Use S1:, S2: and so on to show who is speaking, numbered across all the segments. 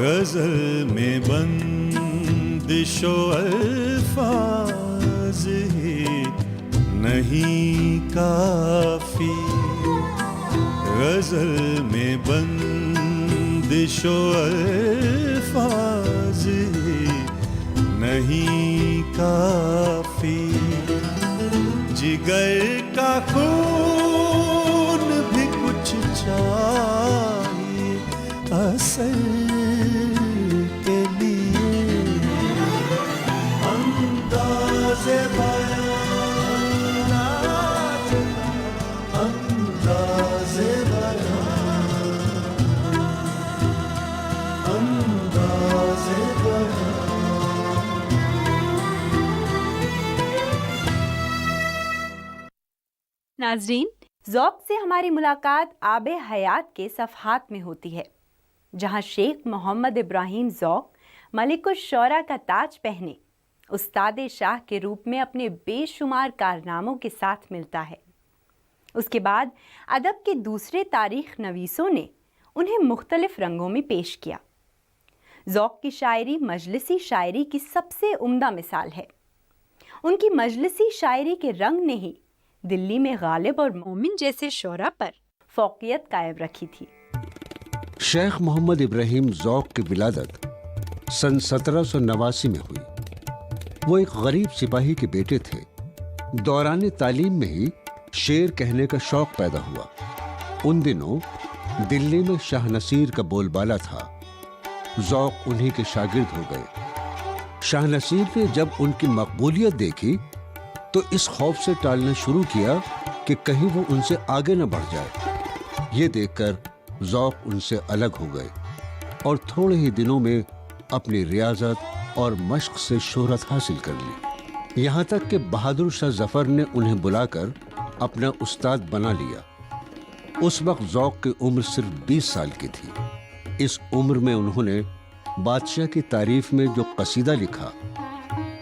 S1: गजल में बंदिशो अल्फाज ही नहीं काफी, गजल में बंदिशो अल्फाज ही नहीं काफी, जिगर का खून भी कुछ चाहिए असल के लिए, अंदाज़े बयान अंदाज़े बयान अंदाज़े बयान।
S2: नाज़रीन, ज़ौक़ से हमारी मुलाकात आबे हयात के सफ़हात में होती है, जहाँ शेख मोहम्मद इब्राहिम ज़ौक़ मलिकुश शौरा का ताज पहने उस्ताद शाह के रूप में अपने बेशुमार कारनामों के साथ मिलता है। उसके बाद अदब के दूसरे तारीख़ नवीसों ने उन्हें मुख्तलिफ रंगों में पेश किया। ज़ौक़ की शायरी मजलिसी शायरी की सबसे उम्दा मिसाल है। उनकी मजलिसी शायरी के रंग ने ही दिल्ली में गालिब और मोमिन जैसे शोरा पर फौकियत कायम रखी थी।
S3: शेख मोहम्मद इब्राहिम ज़ौक़ की विलादत सन 1789 में हुई। वो एक गरीब सिपाही के बेटे थे। दौरान तालीम में ही शेर कहने का शौक पैदा हुआ। उन दिनों दिल्ली में शाह नसीर का बोलबाला था। ज़ौक़ उन्हीं के शागिर्द हो गए। शाह नसीर ने जब उनकी मकबूलियत देखी तो इस खौफ से टालना शुरू किया कि कहीं वो उनसे आगे न बढ़ जाए। ये देखकर ज़ौक़ उनसे अलग हो गए और थोड़े ही दिनों में अपनी रियाजत और मश्क से शोहरत हासिल कर ली। यहाँ तक कि बहादुर शाह जफर ने उन्हें बुलाकर अपना उस्ताद बना लिया। उस वक्त ज़ौक़ की उम्र सिर्फ 20 साल की थी। इस उम्र में उन्होंने बादशाह की तारीफ में जो कसीदा लिखा,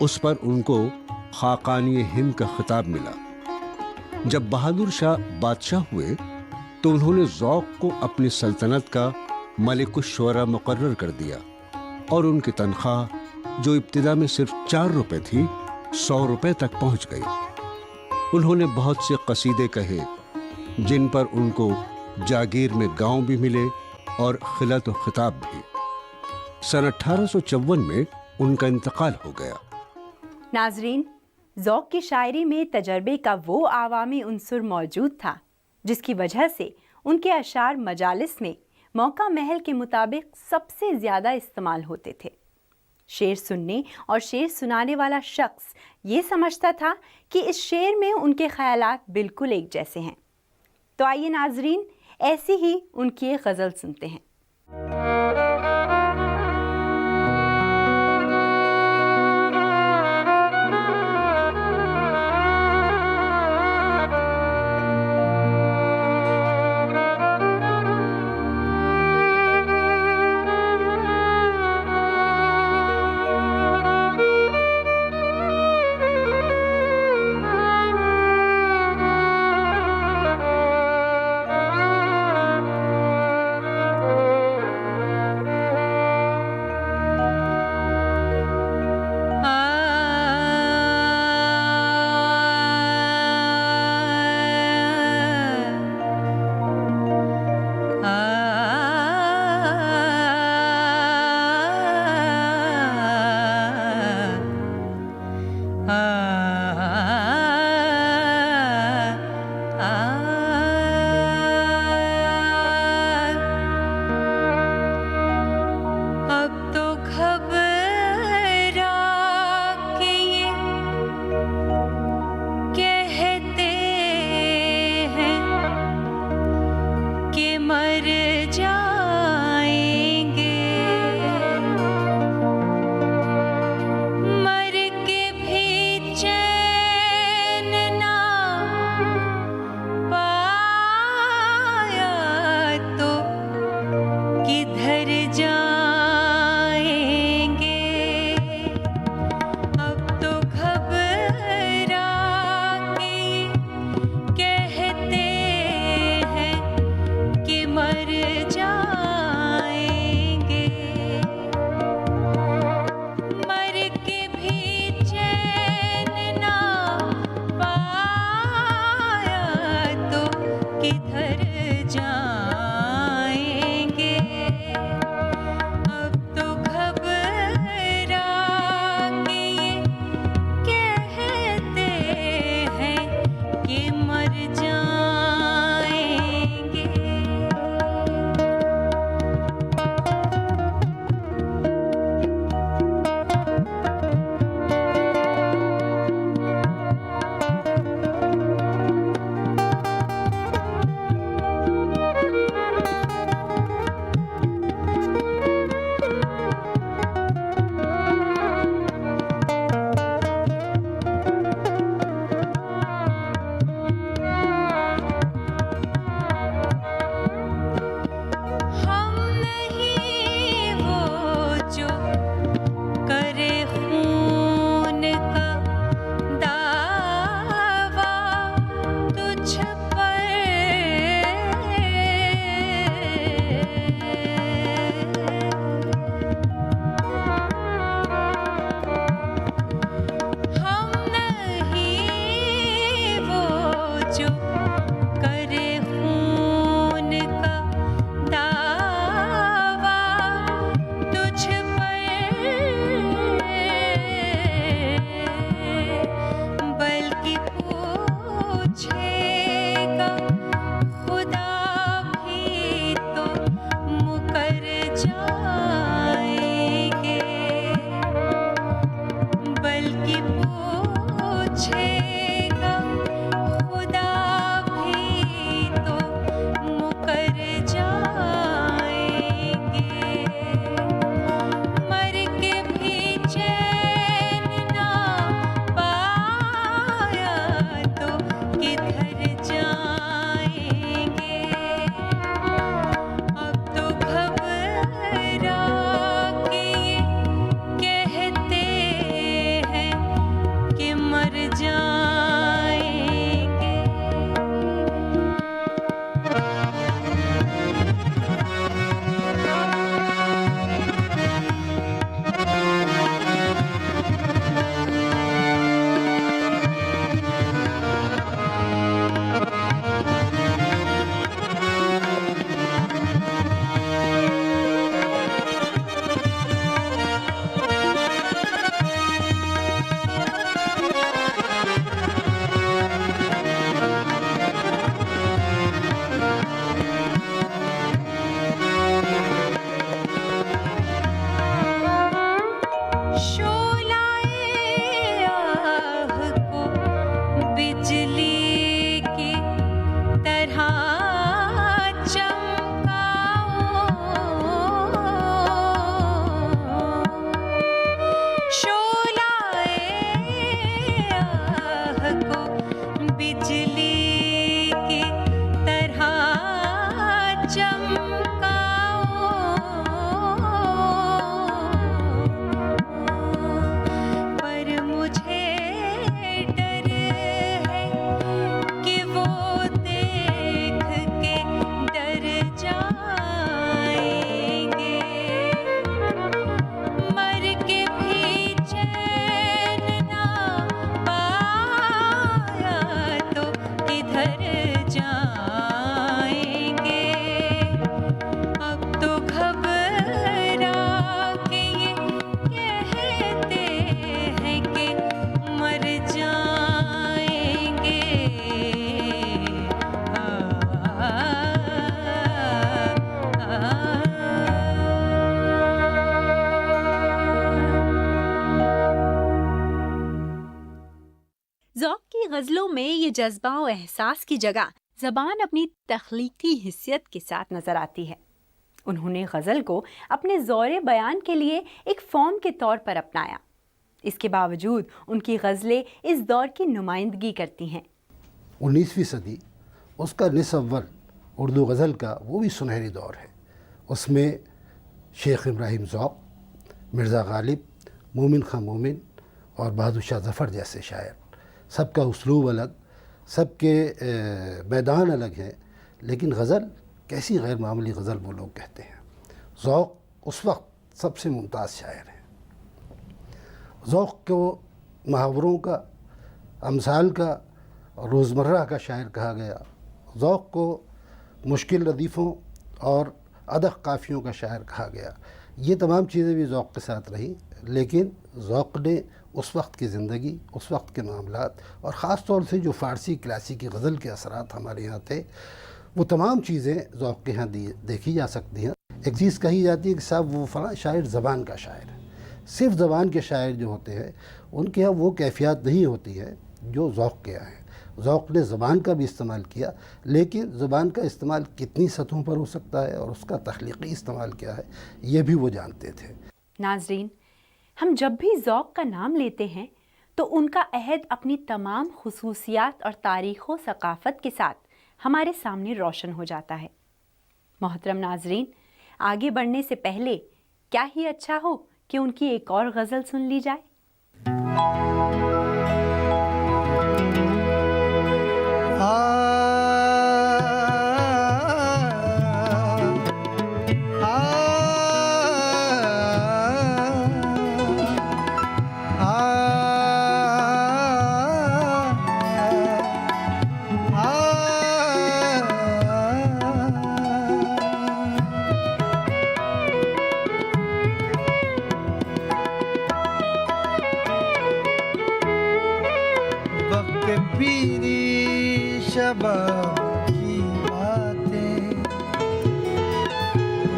S3: उस पर उनको खाकानी हिंद का खिताब मिला। जब बहादुर शाह बादशाह हुए तो उन्होंने ज़ौक़ को अपनी सल्तनत का मलिकुश शोरा मुकर्रर कर दिया और उनकी तनख्वाह, जो इब्तिदा में सिर्फ 4 रुपए थी, 100 रुपए तक पहुंच गई। उन्होंने बहुत से कसीदे कहे जिन पर उनको जागीर में गांव भी मिले और खिलत व खिताब भी। सन 1854 में उनका इंतकाल हो गया।
S2: नाजरीन, ज़ौक़ की शायरी में तजर्बे का वो आवामी उन्सुर मौजूद था जिसकी वजह से उनके अशार मजालिस में मौका महल के मुताबिक सबसे ज़्यादा इस्तेमाल होते थे। शेर सुनने और शेर सुनाने वाला शख्स ये समझता था कि इस शेर में उनके ख़यालात बिल्कुल एक जैसे हैं। तो आइए नाजरीन, ऐसी ही उनकी एक गज़ल सुनते हैं। में ये जज्बा और एहसास की जगह ज़बान अपनी तख्लीकी हिस्सियत के साथ नज़र आती है। उन्होंने गज़ल को अपने ज़ौरे बयान के लिए एक फॉर्म के तौर पर अपनाया। इसके बावजूद उनकी गज़लें इस दौर की नुमाइंदगी करती हैं।
S4: 19वीं सदी उसका निसव्वल उर्दू गज़ल का वो भी सुनहरी दौर है। उसमें शेख इब्राहिम ज़ौक़, मिर्ज़ा गालिब, मोमिन खां मोमिन और बहादुर शाह ज़फ़र जैसे शायर, सबका उसलूब अलग, सबके मैदान अलग हैं, लेकिन गज़ल कैसी गैर मामूली गज़ल वो लोग कहते हैं। ज़ौक़ उस वक्त सबसे मुमताज़ शायर है। ज़ौक़ को मुहावरों का, अमसाल का, रोज़मर्रा का शायर कहा गया। ज़ौक़ को मुश्किल रदीफ़ों और अदक काफ़ियों का शायर कहा गया। ये तमाम चीज़ें भी ज़ौक़ के साथ रहीं, लेकिन ज़ौक़ ने उस वक्त की ज़िंदगी, उस वक्त के मामलात और ख़ास तौर से जो फ़ारसी क्लासिकी गज़ल के असरात हमारे यहाँ थे, वो तमाम चीज़ें ज़ौक़ के यहाँ देखी जा सकती हैं। एक चीज़ कही जाती है कि साहब वो फ़लाँ शायर ज़बान का शायर है। सिर्फ़ ज़बान के शायर जो होते हैं उनके यहाँ वो कैफ़ियत नहीं होती है जो ज़ौक़ के यहाँ है। ज़ौक़ ने ज़बान का भी इस्तेमाल किया, लेकिन ज़बान का इस्तेमाल कितनी सतहों पर हो सकता है और उसका तख्लीक़ी इस्तेमाल क्या है, ये भी वो जानते थे।
S2: नाज़रीन, हम जब भी ज़ौक़ का नाम लेते हैं तो उनका अहद अपनी तमाम खुसूसियात और तारीख़ व सक़ाफ़त के साथ हमारे सामने रोशन हो जाता है। मोहतरम नाज़रीन, आगे बढ़ने से पहले क्या ही अच्छा हो कि उनकी एक और गज़ल सुन ली जाए।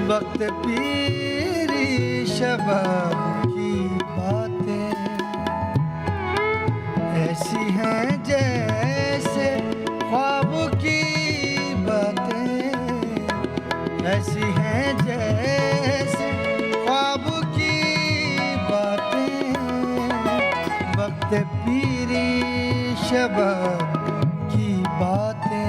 S1: वक्त पीरी शबाब की बातें ऐसी हैं जैसे ख्वाब की बातें, ऐसी हैं जैसे ख्वाब की बातें। वक्त पीरी शबाब की बातें।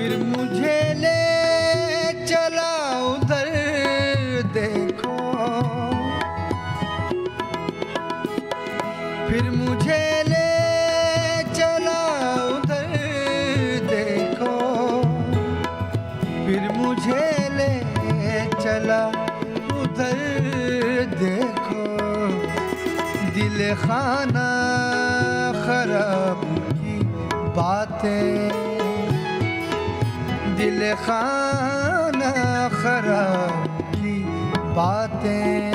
S1: फिर मुझे ले चला उधर देखो, फिर मुझे ले चला उधर देखो। दिल खाना खराब की बातें, दिल खाना खराब की बातें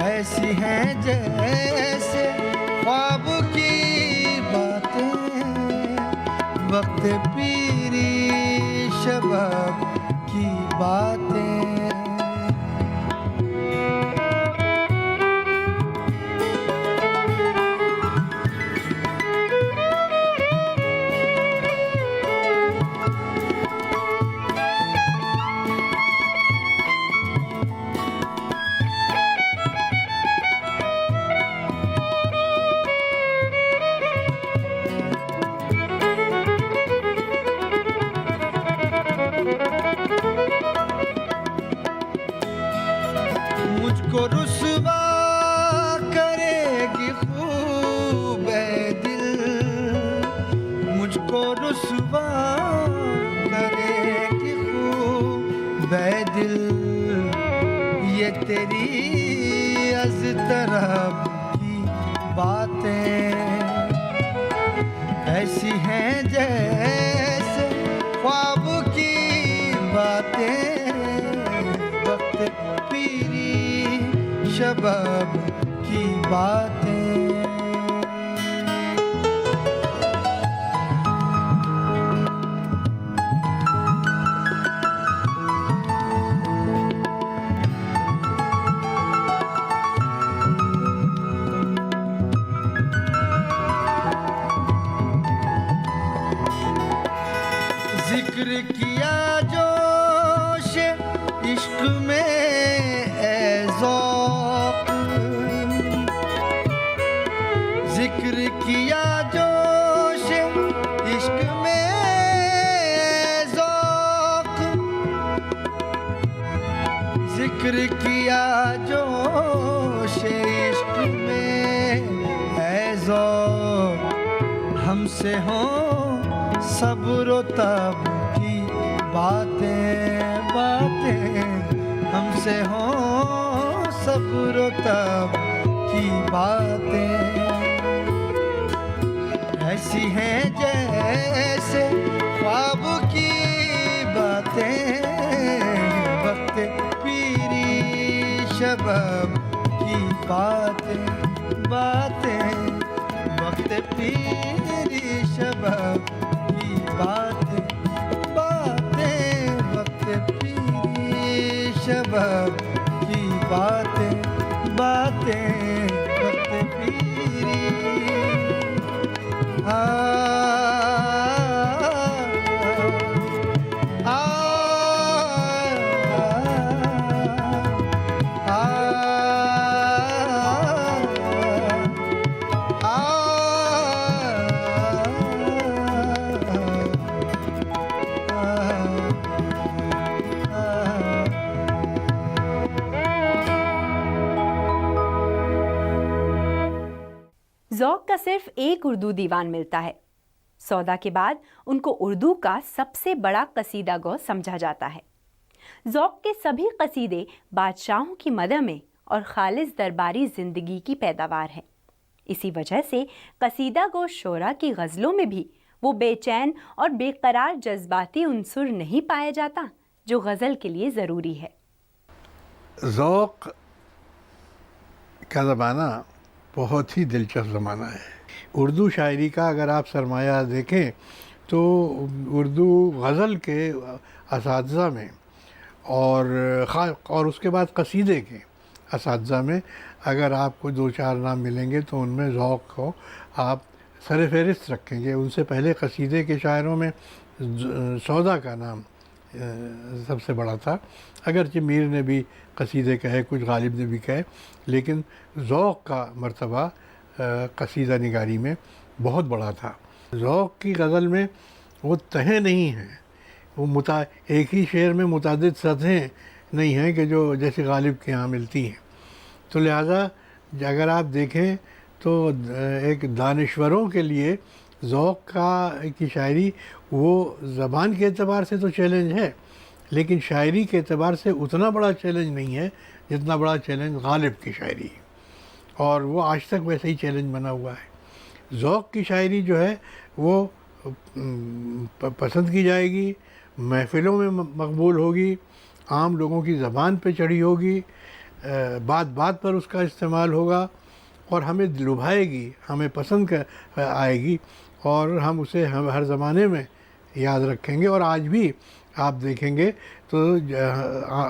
S1: ऐसी हैं जैसे ख्वाब की बातें। वक्त पीरी शबाब की बातें। मुझको रुसवा करेगी खूब दिल, मुझको रुसवा करेगी खूब दिल। ये तेरी अज़तराब की बातें ऐसी हैं जैसे ख्वाब की शबाब की बातें। जिक्र किया जोश इश्क में ए ज़ौक़, जिक्र किया जोश इश्क में ए ज़ौक़, जिक्र किया जोश इश्क में ए ज़ौक़। हमसे हो सब्र तब की बातें बातें, हमसे हो सब्र तब की बातें। ऐसी हैं जैसे ख्वाब की बातें, वक्त पीरी शबाब की बातें बातें, वक्त पीरी शबाब की बातें बातें, वक्त पीरी शबाब की बातें बातें, वक्त पीरी। आ आ
S2: ज़ौक़ का सिर्फ एक उर्दू दीवान मिलता है। सौदा के बाद उनको उर्दू का सबसे बड़ा कसीदा गो समझा जाता है। ज़ौक़ के सभी कसीदे बादशाहों की मदह में और खालिस दरबारी ज़िंदगी की पैदावार है। इसी वजह से कसीदा गो शोरा की गज़लों में भी वो बेचैन और बेकरार जज्बाती उन्सुर नहीं पाया जाता जो गज़ल के लिए ज़रूरी है।
S5: ज़ौक़ का ज़माना बहुत ही दिलचस्प ज़माना है। उर्दू शायरी का अगर आप सरमाया देखें तो उर्दू गज़ल के असातिज़ा में और उसके बाद कसीदे के असातिज़ा में अगर आपको दो चार नाम मिलेंगे तो उनमें ज़ौक़ को आप सर फ़हरिस्त रखेंगे। उनसे पहले कसीदे के शायरों में सौदा का नाम सबसे बड़ा था, अगरचे मीर ने भी कसीदे कहे, कुछ गालिब ने भी कहे, लेकिन ज़ौक़ का मर्तबा कसीदा निगारी में बहुत बड़ा था। ज़ौक़ की गज़ल में वो तहें नहीं हैं, वो एक ही शेर में मुतादिद सतहें नहीं हैं कि जो जैसे गालिब के यहाँ मिलती हैं। तो लिहाजा अगर आप देखें तो एक दानिश्वरों के लिए ज़ौक़ की शायरी वो ज़बान के एतबार से तो चैलेंज है, लेकिन शायरी के एतबार से उतना बड़ा चैलेंज नहीं है जितना बड़ा चैलेंज गालिब की शायरी है, और वो आज तक वैसे ही चैलेंज बना हुआ है। ज़ौक़ की शायरी जो है वो पसंद की जाएगी, महफ़िलों में मकबूल होगी, आम लोगों की ज़बान पे चढ़ी होगी, बात बात पर उसका इस्तेमाल होगा और हमें लुभाएगी, हमें पसंद आएगी और हम उसे हर ज़माने में याद रखेंगे। और आज भी आप देखेंगे तो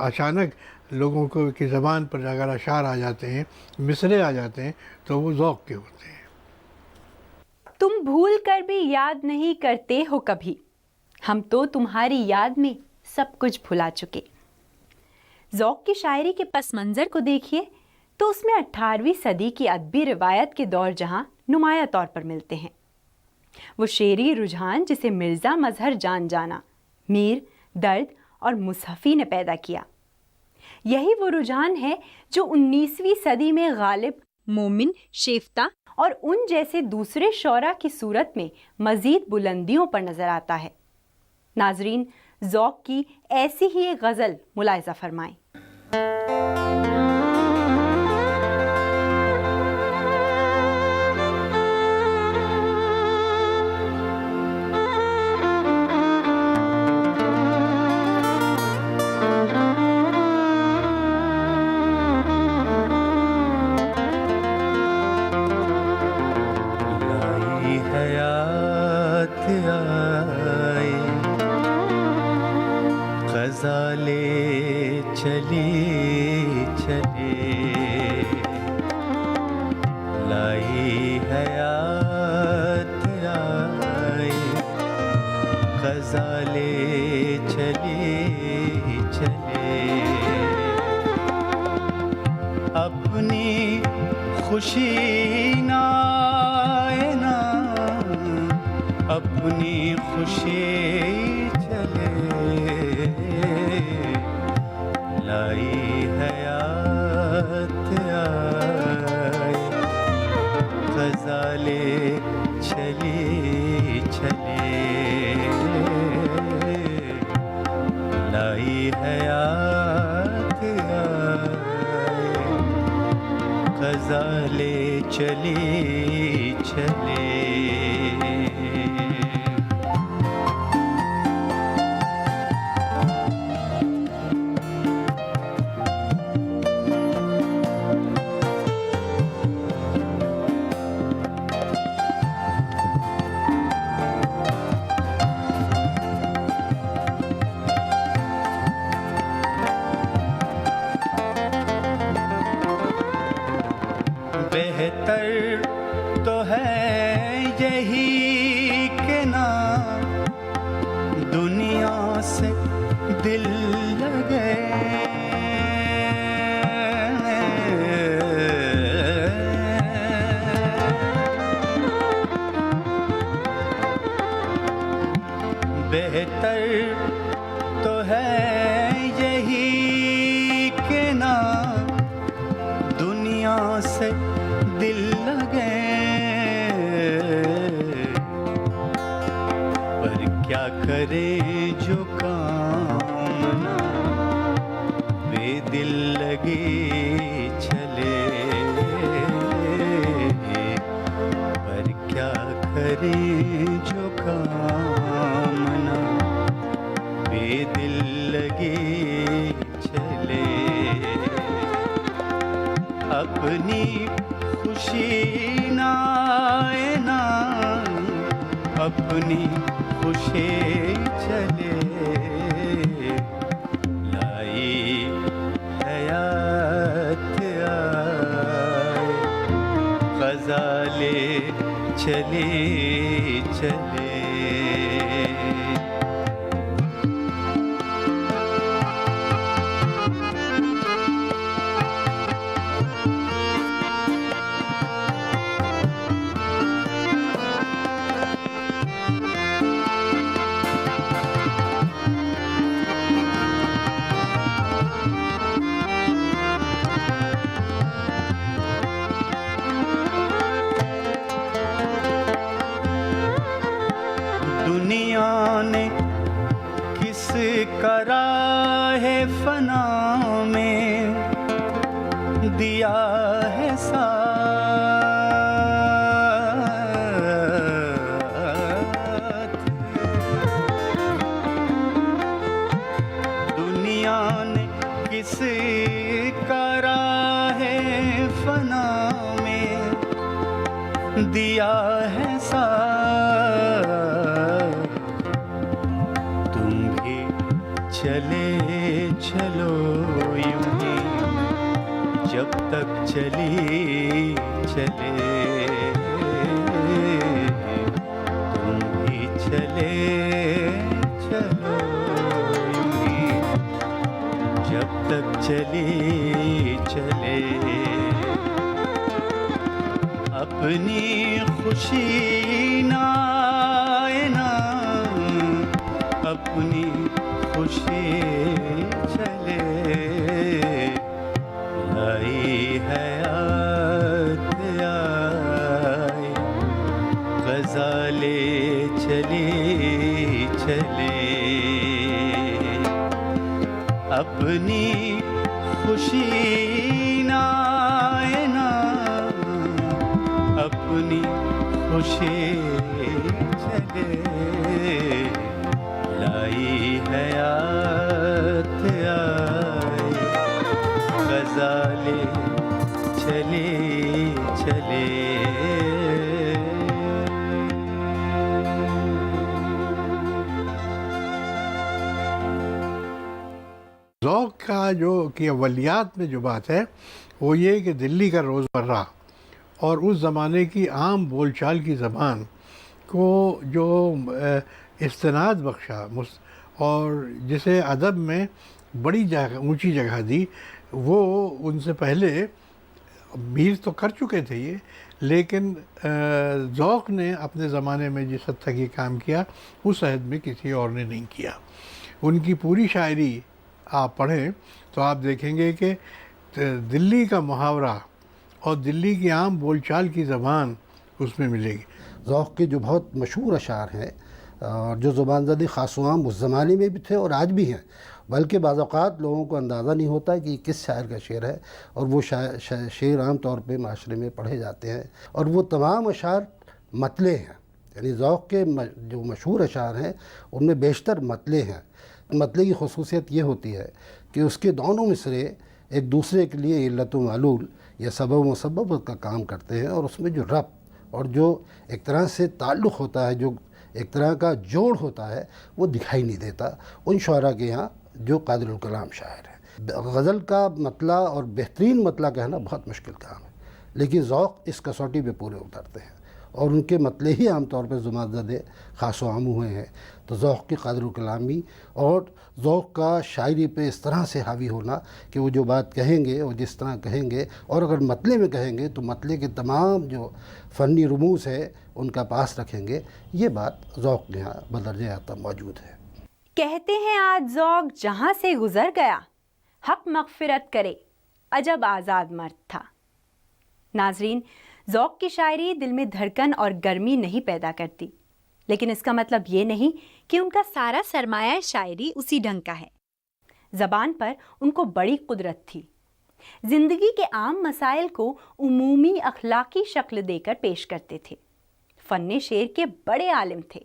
S5: अचानक लोगों को की ज़बान पर अगर अशार आ जाते हैं, मिसरे आ जाते हैं, तो वो ज़ौक़ के होते हैं।
S2: तुम भूल कर भी याद नहीं करते हो कभी, हम तो तुम्हारी याद में सब कुछ भुला चुके। ज़ौक़ की शायरी के पस मंज़र को देखिए तो उसमें 18वीं सदी की अदबी रिवायत के दौर जहां नुमाया तौर पर मिलते हैं। वो शेरी रुझान जिसे मिर्ज़ा मज़हर जान जाना, मीर, दर्द और मुसहफ़ी ने पैदा किया, यही वो रुझान है जो 19वीं सदी में गालिब, मोमिन, शेफ्ता और उन जैसे दूसरे शौरा की सूरत में मज़ीद बुलंदियों पर नज़र आता है। नाज़रीन, ज़ौक़ की ऐसी ही एक गज़ल मुलाहिज़ा फरमाएं।
S1: गज़ाले चले चले अपनी खुशी नाए ना अपनी खुशी चले लाई हयात आए गज़ाले चले चले लाई हयात आए गज़ाले चले चले बेहतर तो है यही कि ना दुनिया से दिल लगे बेहतर तो है यही कि ना दुनिया से दिल लगे पर क्या करे जो काम ना बेदिल लगे चले पर क्या करे जो काम ना बेदिल लगे चले अपनी खुशी नाए ना अपनी खुशी चले लाई हयात आए गज़ाले चले चले दुनिया ने किस करा है फना में दिया है साथ दुनिया ने किस करा है फना में दिया है साथ तुम भी चले चलो यूं ही जब तक चली चले तुम भी चले चलो यूं ही जब तक चली चले अपनी खुशी नाए ना अपनी खुशी चले लाई हयात आए गज़ाले चले चले अपनी खुशी नाए ना अपनी खुशी चले लाई हयात आए गज़ाले चले चले
S5: ज़ौक़ का जो कि अव्वलियात में जो बात है वो ये कि दिल्ली का रोज़मर्रा और उस ज़माने की आम बोलचाल की ज़बान को जो इस्तेनाद बख्शा और जिसे अदब में बड़ी जगह, ऊंची जगह दी, वो उनसे पहले मीर तो कर चुके थे ये, लेकिन ज़ौक़ ने अपने ज़माने में जिस हद तक ये काम किया उस हद में किसी और ने नहीं किया। उनकी पूरी शायरी आप पढ़ें तो आप देखेंगे कि दिल्ली का मुहावरा और दिल्ली की आम बोलचाल की ज़बान उसमें मिलेगी।
S4: ज़ौक़ के जो बहुत मशहूर अशार हैं और जो ज़ुबानज़द ख़ास-ओ-आम उस ज़माने में भी थे और आज भी हैं, बल्कि बाज़ औक़ात लोगों को अंदाज़ा नहीं होता कि किस शायर का शेर है, और वो शेर आम तौर पे माशरे में पढ़े जाते हैं। और वो तमाम अशार मतले हैं, यानी ज़ौक़ के जो मशहूर अशार हैं उनमें बेशतर मतले हैं। मतले की ख़ुसूसियत ये होती है कि उसके दोनों मिसरे एक दूसरे के लिए इल्लत व मालूल या सबब मुसब्बब का काम करते हैं, और उसमें जो रब्त और जो एक तरह से ताल्लुक़ होता है, जो एक तरह का जोड़ होता है, वो दिखाई नहीं देता उन शुअरा के यहाँ जो कादिरुल कलाम शायर है। गज़ल का मतला और बेहतरीन मतला कहना बहुत मुश्किल काम है, लेकिन ज़ौक़ इस कसौटी पे पूरे उतरते हैं और उनके मतले ही आम तौर पर ज़ुबानज़द ख़ास-ओ-आम हुए हैं। तो ज़ौक़ की कादिरुल कलामी और ज़ौक़ का शायरी पे इस तरह से हावी होना कि वो जो बात कहेंगे वो जिस तरह कहेंगे, और अगर मतले में कहेंगे तो मतले के तमाम जो फ़नी रुमूज़ है उनका पास रखेंगे। ये बात ज़ौक़ के यहाँ बदर्जे आता मौजूद है।
S2: कहते हैं आज ज़ौक़ जहाँ से गुज़र गया, हक़ मग़फ़िरत करे, अजब आज़ाद मर्द था। नाज़रीन, ज़ौक़ की शायरी दिल में धड़कन और गर्मी नहीं पैदा करती, लेकिन इसका मतलब ये नहीं कि उनका सारा सरमाया शायरी उसी ढंग का है। ज़बान पर उनको बड़ी कुदरत थी। ज़िंदगी के आम मसाइल को उमूमी अखलाकी शक्ल देकर पेश करते थे। फ़न्ने शेर के बड़े आलिम थे।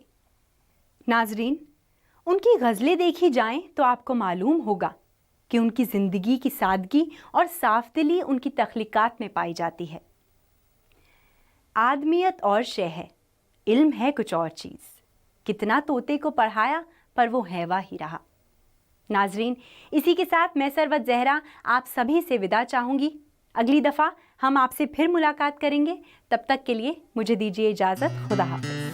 S2: नाज़रीन, उनकी गज़लें देखी जाएं तो आपको मालूम होगा कि उनकी ज़िंदगी की सादगी और साफ़दिली उनकी तख्लीक़ात में पाई जाती है। आदमियत और शय है, इल्म है कुछ और चीज़, कितना तोते को पढ़ाया पर वो हैवा ही रहा। नाजरीन, इसी के साथ मैं सरवत ज़हरा आप सभी से विदा चाहूँगी। अगली दफ़ा हम आपसे फिर मुलाकात करेंगे, तब तक के लिए मुझे दीजिए इजाज़त। खुदा हाफ़िज़।